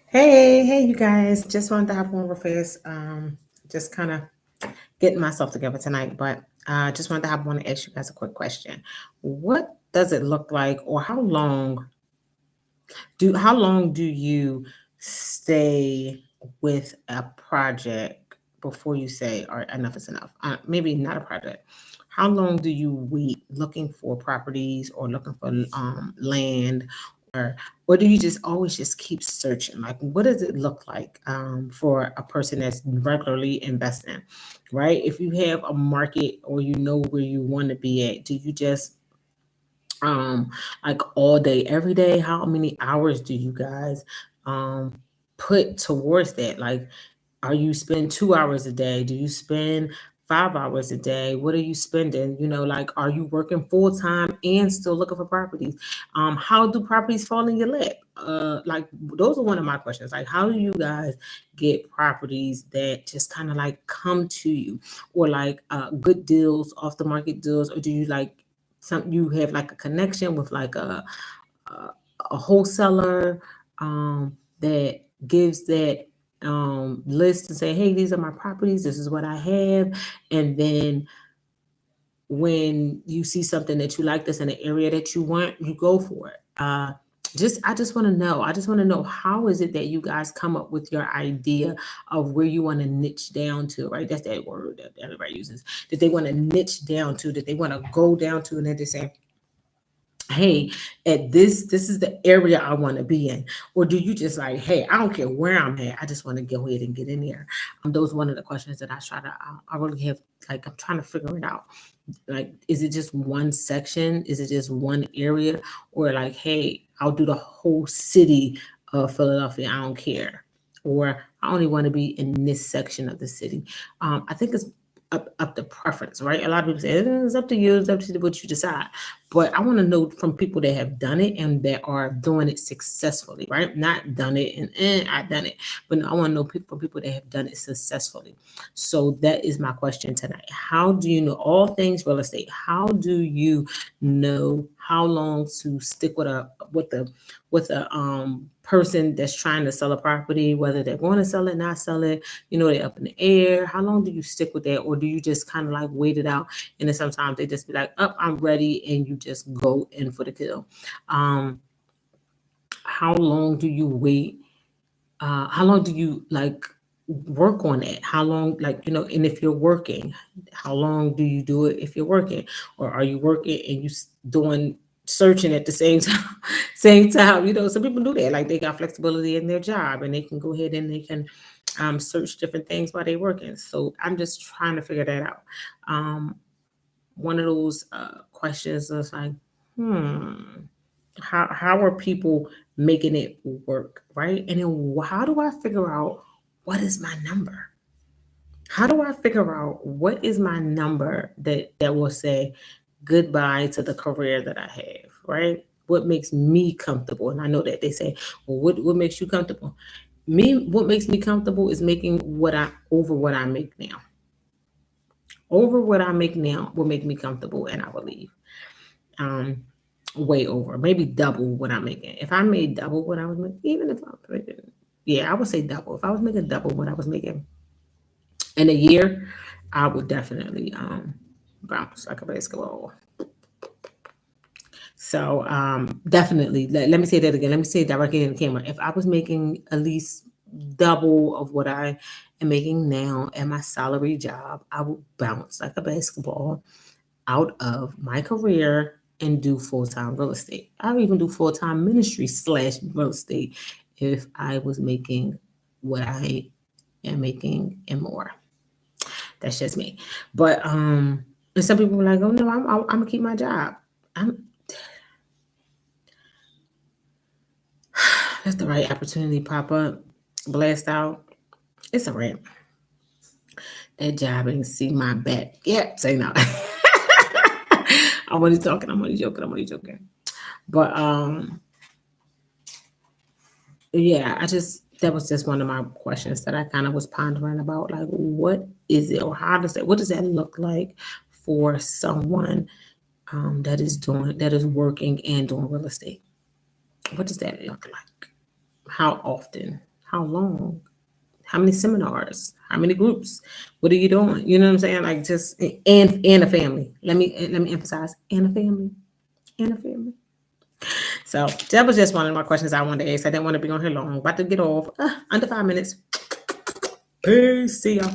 Hey, you guys. Just wanted to have one real fast. Just kind of getting myself together tonight, but just wanted to have one to ask you guys a quick question. What does it look like, or how long do you stay with a project before you say, "All right, enough is enough"? Maybe not a project. How long do you wait looking for properties or looking for land, or do you just always just keep searching? Like, what does it look like for a person that's regularly investing, right? If you have a market or you know where you want to be at, do you just um like all day every day? How many hours do you guys um put towards that? Like, are you spend 2 hours a day? Do you spend 5 hours a day? What are you spending? Like, are you working full time and still looking for properties? How do properties fall in your lap? Like, those are one of my questions. Like, how do you guys get properties that just kind of like come to you, or like good deals, off the market deals, or do you like you have like a connection with like a, a wholesaler that gives that list and say, hey, these are my properties, this is what I have. And then when you see something that you like that's in an area that you want, you go for it. I just want to know. I just want to know, how is it that you guys come up with your idea of where you want to niche down to, right? That's that word that everybody uses. That they want to niche down to, that they want to go down to, and then they say, hey, at this is the area I want to be in? Or do you just like, hey, I don't care where I'm at, I just want to go ahead and get in there? Those are one of the questions that I really have, like, I'm trying to figure it out. Like, is it just one section? Is it just one area? Or like, hey, I'll do the whole city of Philadelphia, I don't care. Or I only want to be in this section of the city. I think it's up to preference, right? A lot of people say it's up to you, it's up to what you decide. But I want to know from people that have done it and that are doing it successfully, right? Not done it and I've done it, but no, I want to know people, from people that have done it successfully. So that is my question tonight. How do you know all things real estate? How do you know how long to stick with a person that's trying to sell a property, whether they're going to sell it, not sell it, they're up in the air? How long do you stick with that? Or do you just kind of like wait it out? And then sometimes they just be like, "Up, I'm ready," and you just go in for the kill. Um, how long do you wait? How long do you like work on it? How long, like, and if you're working, how long do you do it if you're working? Or are you working and doing searching at the same time? Same time, some people do that. Like, they got flexibility in their job and they can go ahead and they can search different things while they're working. So I'm just trying to figure that out. Um, One of those questions is like, hmm, how are people making it work, right? And then how do I figure out what is my number? How do I figure out what is my number that will say goodbye to the career that I have, right? What makes me comfortable? And I know that they say, well, what makes you comfortable? What makes me comfortable is making what I make now. Over what I make now will make me comfortable, and I will leave. Um, Way over, maybe double what I'm making. If I made double what I was making, even if I was making, yeah, I would say double. If I was making double what I was making in a year, I would definitely bounce like a basketball. So definitely, let me say that again. Let me say it directly in the camera. If I was making at least double of what I am making now at my salary job, I would bounce like a basketball out of my career and do full time real estate. I would even do full time ministry slash real estate if I was making what I am making and more. That's just me. But and some people were like, "Oh no, I'm gonna keep my job." I'm Let the right opportunity pop up, blast out. It's a wrap. That job ain't see my back. Yeah, say no. I'm only talking. I'm only joking. I'm only joking. But yeah, that was just one of my questions that I kind of was pondering about. Like, what is it, or what does that look like for someone that is working and doing real estate? What does that look like? How often? How long? How many seminars? How many groups? What are you doing? You know what I'm saying? Like just and a family. Let me emphasize and a family. And a family. So that was just one of my questions I wanted to ask. I didn't want to be on here long. About to get off. Under 5 minutes. Peace. See y'all.